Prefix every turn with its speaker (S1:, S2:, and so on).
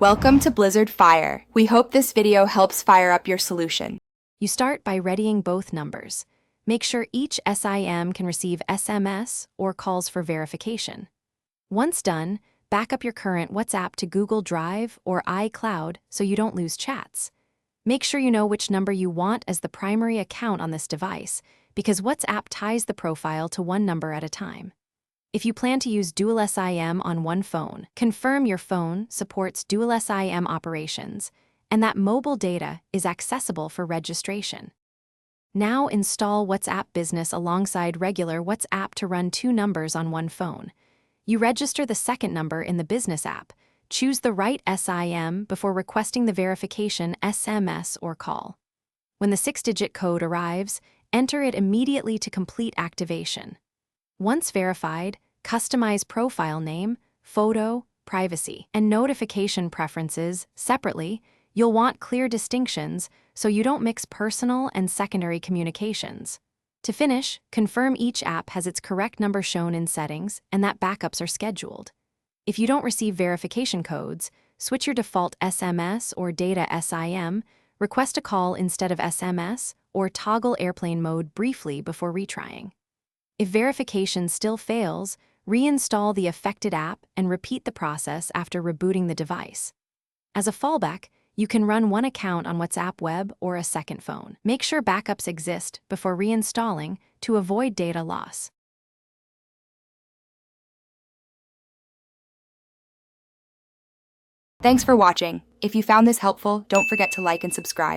S1: Welcome to Blizzard Fire. We hope this video helps fire up your solution.
S2: You start by readying both numbers. Make sure each SIM can receive SMS or calls for verification. Once done, back up your current WhatsApp to Google Drive or iCloud so you don't lose chats. Make sure you know which number you want as the primary account on this device, because WhatsApp ties the profile to one number at a time. If you plan to use dual SIM on one phone, confirm your phone supports dual SIM operations and that mobile data is accessible for registration. Now install WhatsApp Business alongside regular WhatsApp to run two numbers on one phone. You register the second number in the Business app, choose the right SIM before requesting the verification SMS or call. When the 6-digit code arrives, enter it immediately to complete activation. Once verified, customize profile name, photo, privacy, and notification preferences separately. You'll want clear distinctions so you don't mix personal and secondary communications. To finish, confirm each app has its correct number shown in settings and that backups are scheduled. If you don't receive verification codes, switch your default SMS or data SIM, request a call instead of SMS, or toggle airplane mode briefly before retrying. If verification still fails, reinstall the affected app and repeat the process after rebooting the device. As a fallback, you can run one account on WhatsApp Web or a second phone. Make sure backups exist before reinstalling to avoid data loss.
S1: Thanks for watching. If you found this helpful, don't forget to like and subscribe.